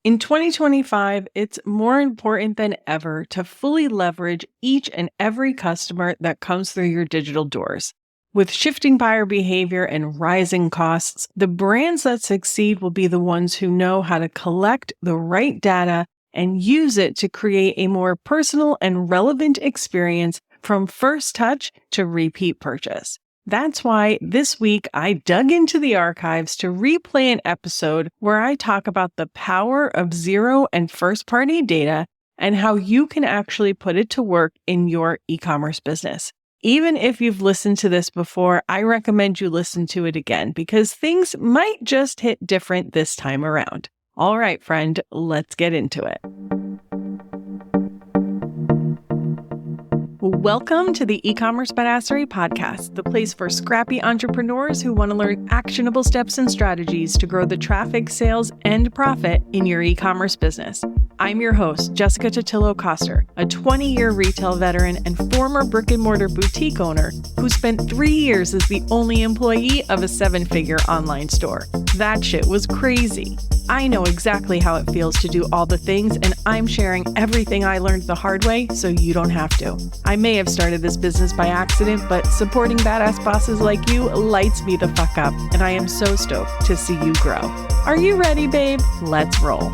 In 2025, it's more important than ever to fully leverage each and every customer that comes through your digital doors. With shifting buyer behavior and rising costs, the brands that succeed will be the ones who know how to collect the right data and use it to create a more personal and relevant experience from first touch to repeat purchase. That's why this week I dug into the archives to replay an episode where I talk about the power of zero and first-party data and how you can actually put it to work in your e-commerce business. Even if you've listened to this before, I recommend you listen to it again because things might just hit different this time around. All right, friend, let's get into it. Welcome to the eCommerce Badassery Podcast, the place for scrappy entrepreneurs who want to learn actionable steps and strategies to grow the traffic, sales, and profit in your e-commerce business. I'm your host, Jessica Totillo-Coster, a 20-year retail veteran and former brick-and-mortar boutique owner who spent 3 years as the only employee of a 7-figure online store. That shit was crazy. I know exactly how it feels to do all the things, and I'm sharing everything I learned the hard way so you don't have to. I may have started this business by accident, but supporting badass bosses like you lights me the fuck up, and I am so stoked to see you grow. Are you ready, babe? Let's roll.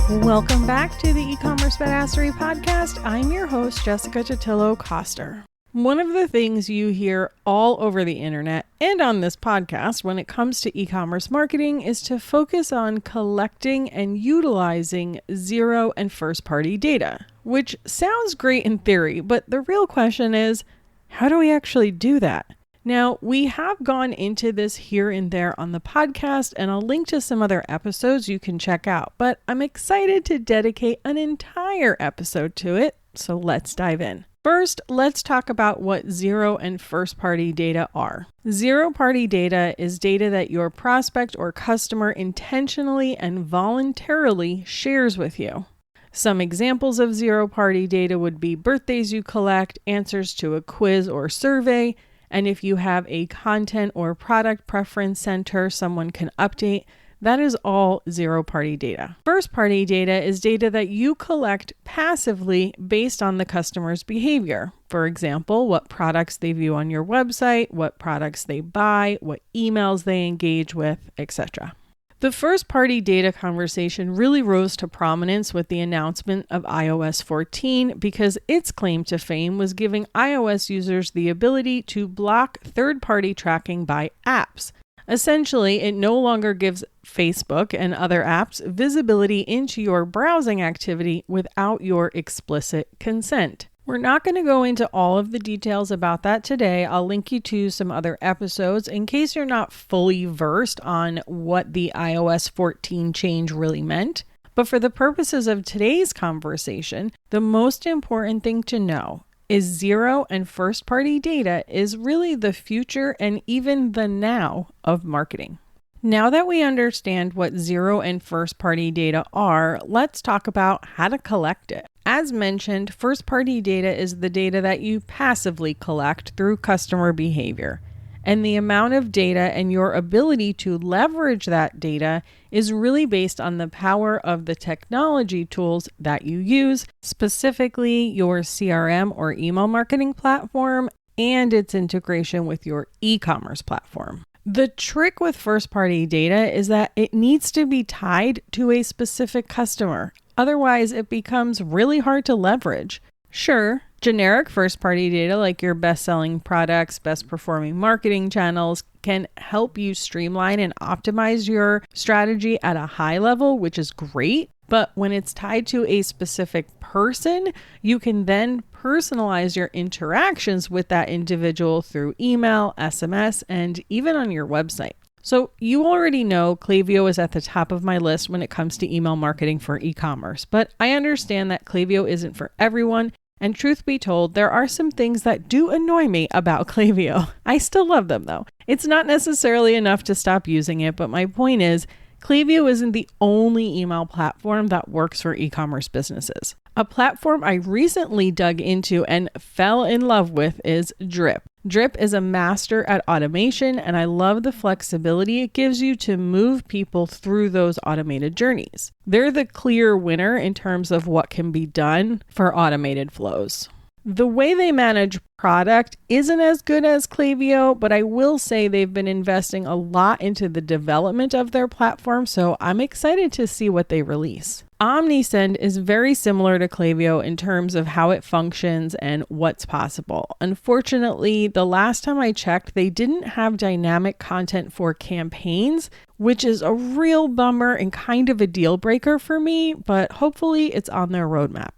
Welcome back to the eCommerce Badassery Podcast. I'm your host, Jessica Totillo-Coster. One of the things you hear all over the internet and on this podcast when it comes to e-commerce marketing is to focus on collecting and utilizing zero and first-party data, which sounds great in theory, but the real question is, how do we actually do that? Now, we have gone into this here and there on the podcast, and I'll link to some other episodes you can check out, but I'm excited to dedicate an entire episode to it, so let's dive in. First, let's talk about what zero and first-party data are. Zero-party data is data that your prospect or customer intentionally and voluntarily shares with you. Some examples of zero-party data would be birthdays you collect, answers to a quiz or survey, and if you have a content or product preference center someone can update, that is all zero-party data. First-party data is data that you collect passively based on the customer's behavior. For example, what products they view on your website, what products they buy, what emails they engage with, etc. The first-party data conversation really rose to prominence with the announcement of iOS 14 because its claim to fame was giving iOS users the ability to block third-party tracking by apps. Essentially, it no longer gives Facebook and other apps visibility into your browsing activity without your explicit consent. We're not going to go into all of the details about that today. I'll link you to some other episodes in case you're not fully versed on what the iOS 14 change really meant. But for the purposes of today's conversation, the most important thing to know is zero and first-party data is really the future and even the now of marketing. Now that we understand what zero and first-party data are, let's talk about how to collect it. As mentioned, first-party data is the data that you passively collect through customer behavior. And the amount of data and your ability to leverage that data is really based on the power of the technology tools that you use, specifically your CRM or email marketing platform and its integration with your e-commerce platform. The trick with first-party data is that it needs to be tied to a specific customer. Otherwise, it becomes really hard to leverage. Sure, generic first-party data like your best-selling products, best-performing marketing channels can help you streamline and optimize your strategy at a high level, which is great. But when it's tied to a specific person, you can then personalize your interactions with that individual through email, SMS, and even on your website. So you already know Klaviyo is at the top of my list when it comes to email marketing for e-commerce, but I understand that Klaviyo isn't for everyone. And truth be told, there are some things that do annoy me about Klaviyo. I still love them though. It's not necessarily enough to stop using it, but my point is, Klaviyo isn't the only email platform that works for e-commerce businesses. A platform I recently dug into and fell in love with is Drip. Drip is a master at automation, and I love the flexibility it gives you to move people through those automated journeys. They're the clear winner in terms of what can be done for automated flows. The way they manage product isn't as good as Klaviyo, but I will say they've been investing a lot into the development of their platform, so I'm excited to see what they release. OmniSend is very similar to Klaviyo in terms of how it functions and what's possible. Unfortunately, the last time I checked, they didn't have dynamic content for campaigns, which is a real bummer and kind of a deal breaker for me, but hopefully it's on their roadmap.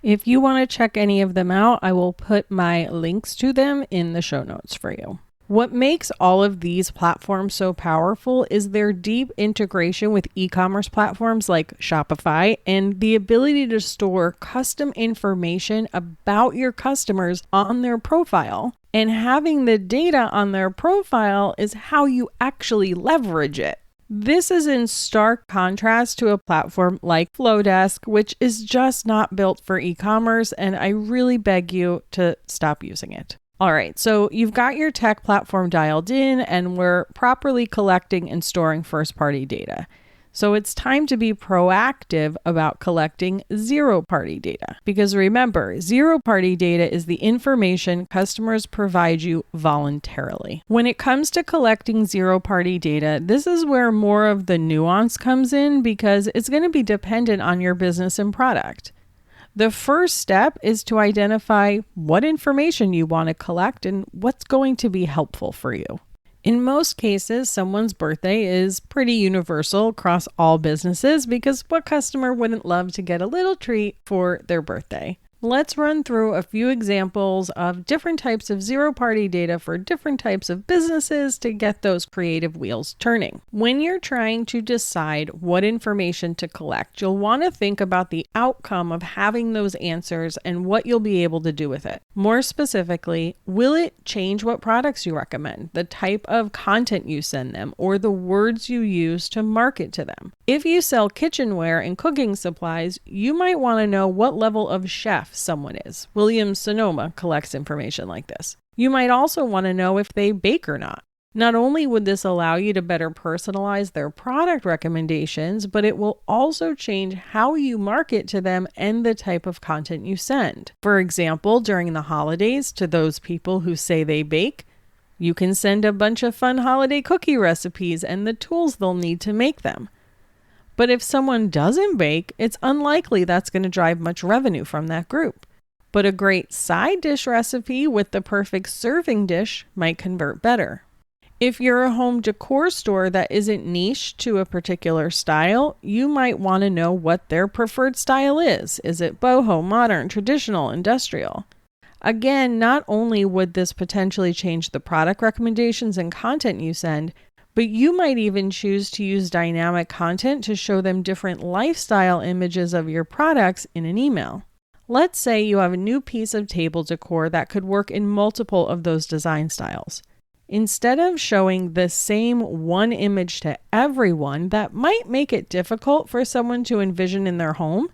If you want to check any of them out, I will put my links to them in the show notes for you. What makes all of these platforms so powerful is their deep integration with e-commerce platforms like Shopify and the ability to store custom information about your customers on their profile. And having the data on their profile is how you actually leverage it. This is in stark contrast to a platform like Flowdesk, which is just not built for e-commerce, and I really beg you to stop using it. All right, so you've got your tech platform dialed in, and we're properly collecting and storing first-party data. So it's time to be proactive about collecting zero-party data. Because remember, zero-party data is the information customers provide you voluntarily. When it comes to collecting zero-party data, this is where more of the nuance comes in because it's going to be dependent on your business and product. The first step is to identify what information you want to collect and what's going to be helpful for you. In most cases, someone's birthday is pretty universal across all businesses because what customer wouldn't love to get a little treat for their birthday? Let's run through a few examples of different types of zero-party data for different types of businesses to get those creative wheels turning. When you're trying to decide what information to collect, you'll want to think about the outcome of having those answers and what you'll be able to do with it. More specifically, will it change what products you recommend, the type of content you send them, or the words you use to market to them? If you sell kitchenware and cooking supplies, you might want to know what level of chef someone is. Williams-Sonoma collects information like this. You might also want to know if they bake or not. Not only would this allow you to better personalize their product recommendations, but it will also change how you market to them and the type of content you send. For example, during the holidays, to those people who say they bake, you can send a bunch of fun holiday cookie recipes and the tools they'll need to make them. But if someone doesn't bake, it's unlikely that's going to drive much revenue from that group. But a great side dish recipe with the perfect serving dish might convert better. If you're a home decor store that isn't niche to a particular style, you might want to know what their preferred style is. Is it boho, modern, traditional, industrial? Again, not only would this potentially change the product recommendations and content you send, but you might even choose to use dynamic content to show them different lifestyle images of your products in an email. Let's say you have a new piece of table decor that could work in multiple of those design styles. Instead of showing the same one image to everyone that might make it difficult for someone to envision in their home,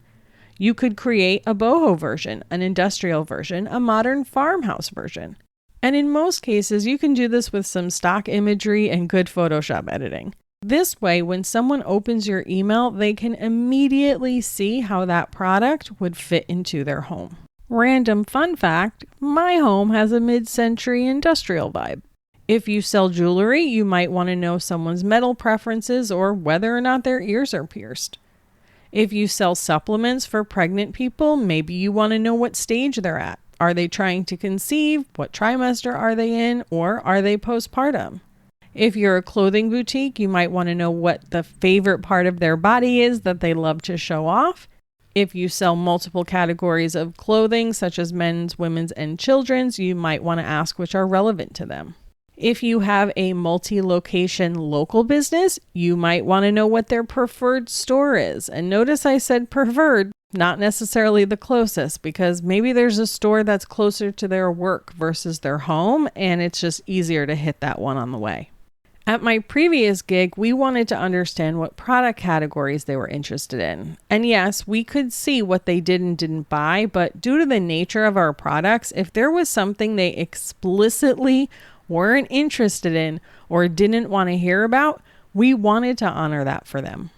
you could create a boho version, an industrial version, a modern farmhouse version. And in most cases, you can do this with some stock imagery and good Photoshop editing. This way, when someone opens your email, they can immediately see how that product would fit into their home. Random fun fact, my home has a mid-century industrial vibe. If you sell jewelry, you might want to know someone's metal preferences or whether or not their ears are pierced. If you sell supplements for pregnant people, maybe you want to know what stage they're at. Are they trying to conceive? What trimester are they in? Or are they postpartum? If you're a clothing boutique, you might want to know what the favorite part of their body is that they love to show off. If you sell multiple categories of clothing, such as men's, women's, and children's, you might want to ask which are relevant to them. If you have a multi-location local business, you might want to know what their preferred store is. And notice I said preferred, not necessarily the closest, because maybe there's a store that's closer to their work versus their home, and it's just easier to hit that one on the way. At my previous gig, we wanted to understand what product categories they were interested in. And yes, we could see what they did and didn't buy, but due to the nature of our products, if there was something they explicitly weren't interested in or didn't want to hear about, we wanted to honor that for them.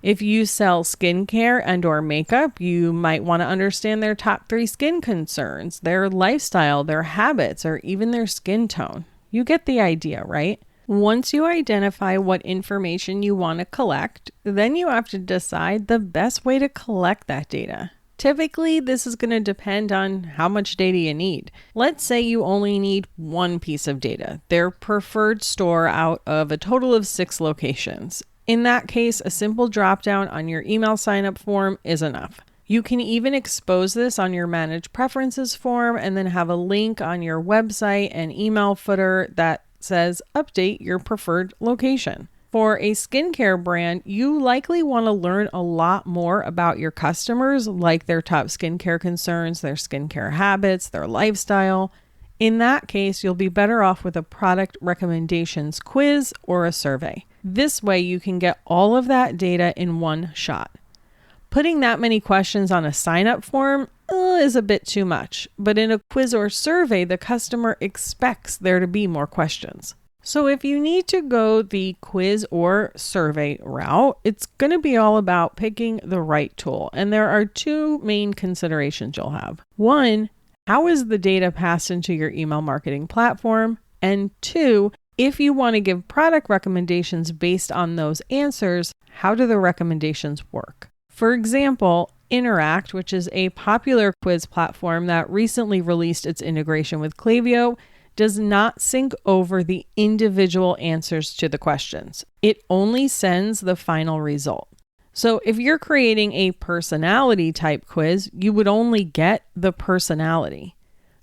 If you sell skincare and or makeup, you might want to understand their top 3 skin concerns, their lifestyle, their habits, or even their skin tone. You get the idea, right? Once you identify what information you want to collect, then you have to decide the best way to collect that data. Typically, this is going to depend on how much data you need. Let's say you only need one piece of data, their preferred store out of a total of 6 locations. In that case, a simple dropdown on your email sign-up form is enough. You can even expose this on your Manage Preferences form and then have a link on your website and email footer that says update your preferred location. For a skincare brand, you likely want to learn a lot more about your customers, like their top skincare concerns, their skincare habits, their lifestyle. In that case, you'll be better off with a product recommendations quiz or a survey. This way, you can get all of that data in one shot. Putting that many questions on a sign-up form is a bit too much, but in a quiz or survey, the customer expects there to be more questions. So if you need to go the quiz or survey route, it's going to be all about picking the right tool. And there are 2 main considerations you'll have. 1, how is the data passed into your email marketing platform? And 2, if you want to give product recommendations based on those answers, how do the recommendations work? For example, Interact, which is a popular quiz platform that recently released its integration with Klaviyo, does not sync over the individual answers to the questions. It only sends the final result. So if you're creating a personality type quiz, you would only get the personality.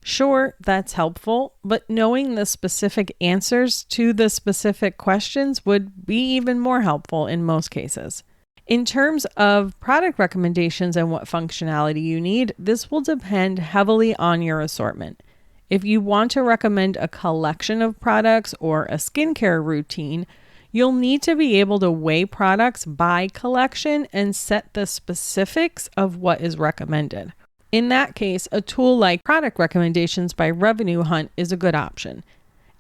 Sure, that's helpful, but knowing the specific answers to the specific questions would be even more helpful in most cases. In terms of product recommendations and what functionality you need, this will depend heavily on your assortment. If you want to recommend a collection of products or a skincare routine, you'll need to be able to weigh products by collection and set the specifics of what is recommended. In that case, a tool like Product Recommendations by Revenue Hunt is a good option.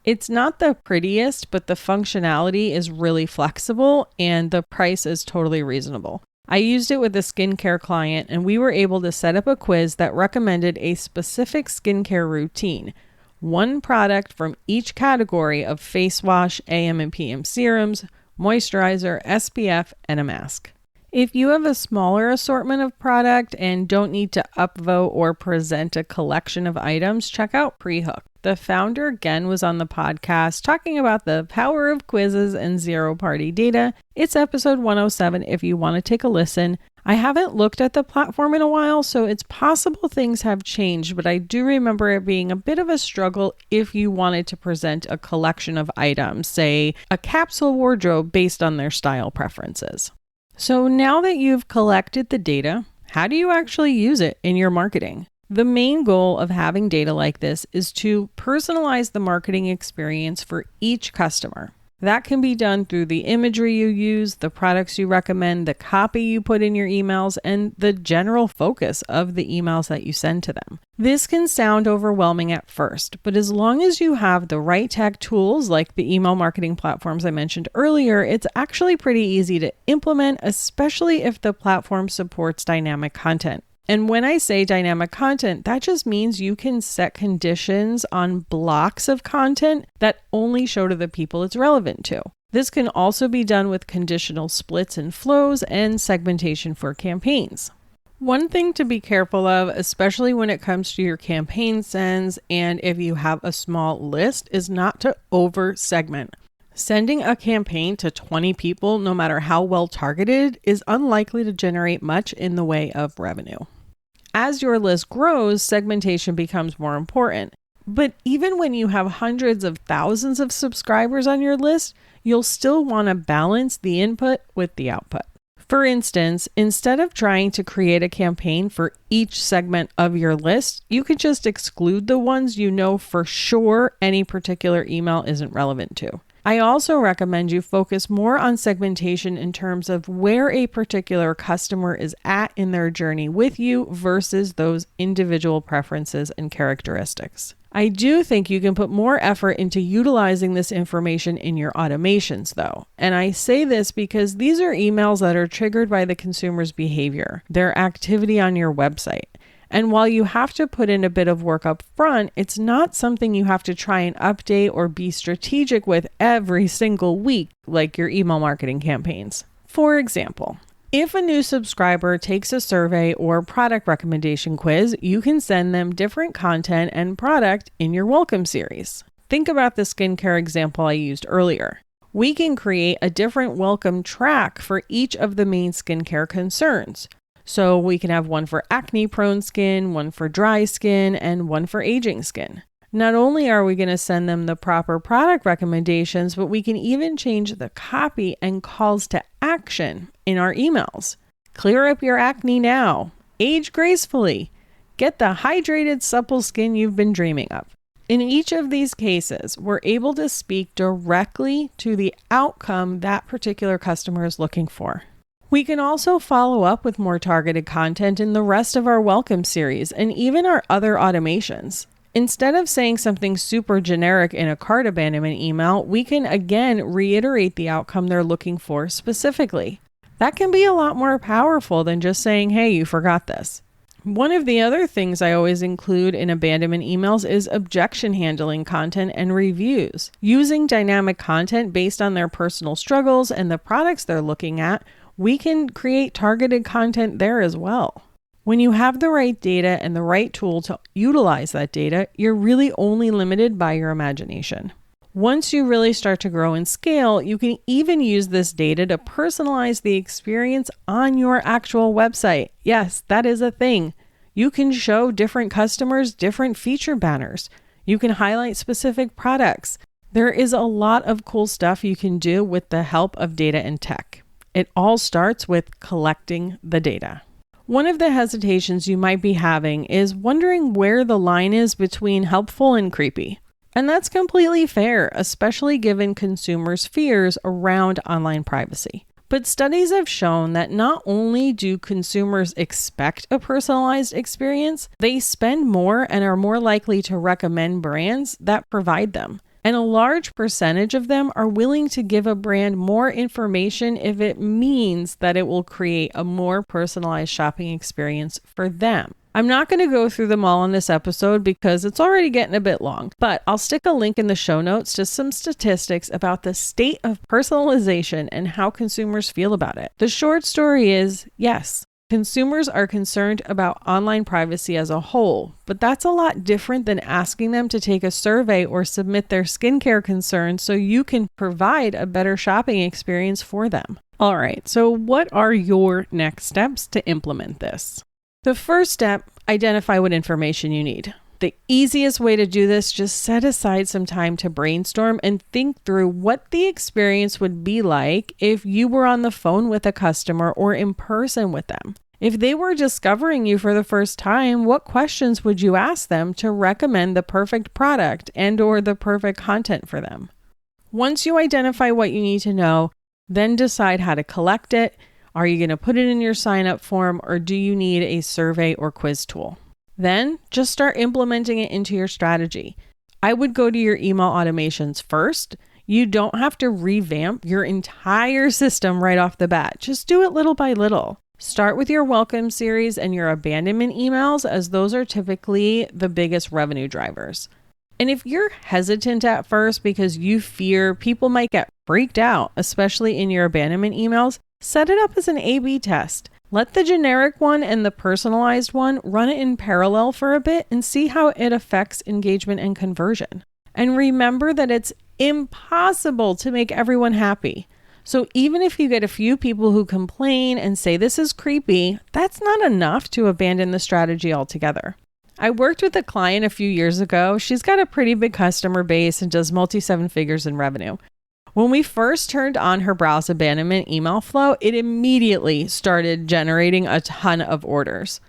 It's not the prettiest, but the functionality is really flexible and the price is totally reasonable. I used it with a skincare client and we were able to set up a quiz that recommended a specific skincare routine, 1 product from each category of face wash, AM and PM serums, moisturizer, SPF, and a mask. If you have a smaller assortment of product and don't need to upvote or present a collection of items, check out Prehook. The founder, again, was on the podcast talking about the power of quizzes and zero-party data. It's episode 107 if you want to take a listen. I haven't looked at the platform in a while, so it's possible things have changed, but I do remember it being a bit of a struggle if you wanted to present a collection of items, say a capsule wardrobe based on their style preferences. So now that you've collected the data, how do you actually use it in your marketing? The main goal of having data like this is to personalize the marketing experience for each customer. That can be done through the imagery you use, the products you recommend, the copy you put in your emails, and the general focus of the emails that you send to them. This can sound overwhelming at first, but as long as you have the right tech tools like the email marketing platforms I mentioned earlier, it's actually pretty easy to implement, especially if the platform supports dynamic content. And when I say dynamic content, that just means you can set conditions on blocks of content that only show to the people it's relevant to. This can also be done with conditional splits and flows and segmentation for campaigns. One thing to be careful of, especially when it comes to your campaign sends and if you have a small list, is not to over-segment. Sending a campaign to 20 people, no matter how well targeted, is unlikely to generate much in the way of revenue. As your list grows, segmentation becomes more important. But even when you have hundreds of thousands of subscribers on your list, you'll still want to balance the input with the output. For instance, instead of trying to create a campaign for each segment of your list, you could just exclude the ones you know for sure any particular email isn't relevant to. I also recommend you focus more on segmentation in terms of where a particular customer is at in their journey with you versus those individual preferences and characteristics. I do think you can put more effort into utilizing this information in your automations, though. And I say this because these are emails that are triggered by the consumer's behavior, their activity on your website. And while you have to put in a bit of work up front, it's not something you have to try and update or be strategic with every single week, like your email marketing campaigns. For example, if a new subscriber takes a survey or product recommendation quiz, you can send them different content and product in your welcome series. Think about the skincare example I used earlier. We can create a different welcome track for each of the main skincare concerns. So we can have one for acne-prone skin, one for dry skin, and one for aging skin. Not only are we going to send them the proper product recommendations, but we can even change the copy and calls to action in our emails. Clear up your acne now. Age gracefully. Get the hydrated, supple skin you've been dreaming of. In each of these cases, we're able to speak directly to the outcome that particular customer is looking for. We can also follow up with more targeted content in the rest of our welcome series and even our other automations. Instead of saying something super generic in a cart abandonment email, we can again reiterate the outcome they're looking for specifically. That can be a lot more powerful than just saying, hey, you forgot this. One of the other things I always include in abandonment emails is objection handling content and reviews. Using dynamic content based on their personal struggles and the products they're looking at, we can create targeted content there as well. When you have the right data and the right tool to utilize that data, you're really only limited by your imagination. Once you really start to grow and scale, you can even use this data to personalize the experience on your actual website. Yes, that is a thing. You can show different customers different feature banners. You can highlight specific products. There is a lot of cool stuff you can do with the help of data and tech. It all starts with collecting the data. One of the hesitations you might be having is wondering where the line is between helpful and creepy. And that's completely fair, especially given consumers' fears around online privacy. But studies have shown that not only do consumers expect a personalized experience, they spend more and are more likely to recommend brands that provide them. And a large percentage of them are willing to give a brand more information if it means that it will create a more personalized shopping experience for them. I'm not going to go through them all in this episode because it's already getting a bit long, but I'll stick a link in the show notes to some statistics about the state of personalization and how consumers feel about it. The short story is, yes, consumers are concerned about online privacy as a whole, but that's a lot different than asking them to take a survey or submit their skincare concerns so you can provide a better shopping experience for them. All right, so what are your next steps to implement this? The first step, identify what information you need. The easiest way to do this, just set aside some time to brainstorm and think through what the experience would be like if you were on the phone with a customer or in person with them. If they were discovering you for the first time, what questions would you ask them to recommend the perfect product and or the perfect content for them? Once you identify what you need to know, then decide how to collect it. Are you going to put it in your sign-up form or do you need a survey or quiz tool? Then just start implementing it into your strategy. I would go to your email automations first. You don't have to revamp your entire system right off the bat. Just do it little by little. Start with your welcome series and your abandonment emails, as those are typically the biggest revenue drivers. And if you're hesitant at first because you fear people might get freaked out, especially in your abandonment emails, set it up as an A/B test. Let the generic one and the personalized one run it in parallel for a bit and see how it affects engagement and conversion. And remember that it's impossible to make everyone happy. So even if you get a few people who complain and say this is creepy, that's not enough to abandon the strategy altogether. I worked with a client a few years ago. She's got a pretty big customer base and does multi-seven figures in revenue. When we first turned on her browse abandonment email flow, it immediately started generating a ton of orders.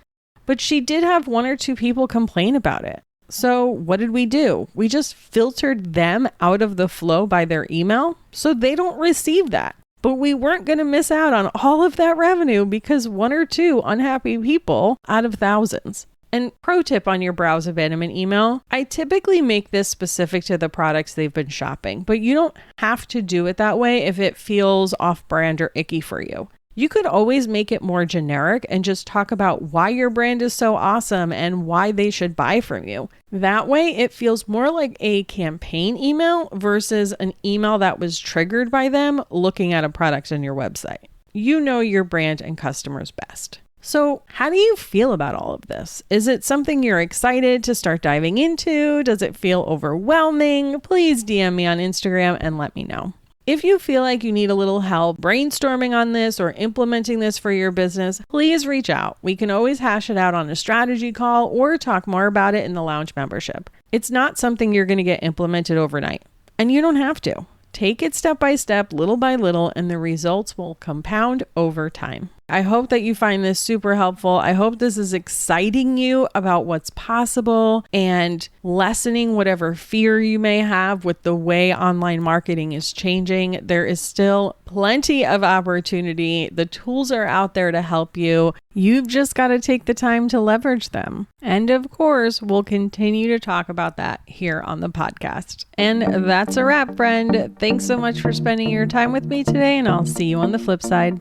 But she did have one or two people complain about it. So what did we do? We just filtered them out of the flow by their email so they don't receive that. But we weren't going to miss out on all of that revenue because 1 or 2 unhappy people out of thousands. And pro tip on your browse abandonment email, I typically make this specific to the products they've been shopping, but you don't have to do it that way if it feels off-brand or icky for you. You could always make it more generic and just talk about why your brand is so awesome and why they should buy from you. That way, it feels more like a campaign email versus an email that was triggered by them looking at a product on your website. You know your brand and customers best. So how do you feel about all of this? Is it something you're excited to start diving into? Does it feel overwhelming? Please DM me on Instagram and let me know. If you feel like you need a little help brainstorming on this or implementing this for your business, please reach out. We can always hash it out on a strategy call or talk more about it in the lounge membership. It's not something you're going to get implemented overnight, and you don't have to. Take it step by step, little by little, and the results will compound over time. I hope that you find this super helpful. I hope this is exciting you about what's possible and lessening whatever fear you may have with the way online marketing is changing. There is still plenty of opportunity. The tools are out there to help you. You've just got to take the time to leverage them. And of course, we'll continue to talk about that here on the podcast. And that's a wrap, friend. Thanks so much for spending your time with me today, and I'll see you on the flip side.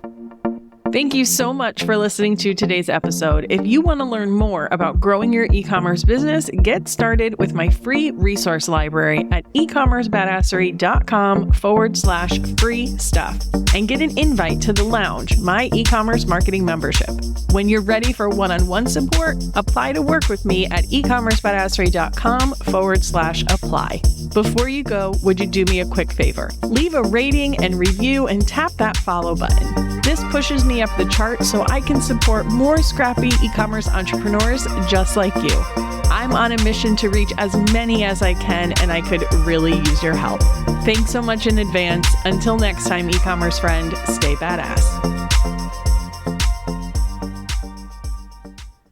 Thank you so much for listening to today's episode. If you want to learn more about growing your e-commerce business, get started with my free resource library at ecommercebadassery.com/free stuff and get an invite to the lounge, my e-commerce marketing membership. When you're ready for one-on-one support, apply to work with me at ecommercebadassery.com/apply. Before you go, would you do me a quick favor? Leave a rating and review and tap that follow button. This pushes me up the chart so I can support more scrappy e-commerce entrepreneurs just like you. I'm on a mission to reach as many as I can, and I could really use your help. Thanks so much in advance. Until next time, e-commerce friend, stay badass.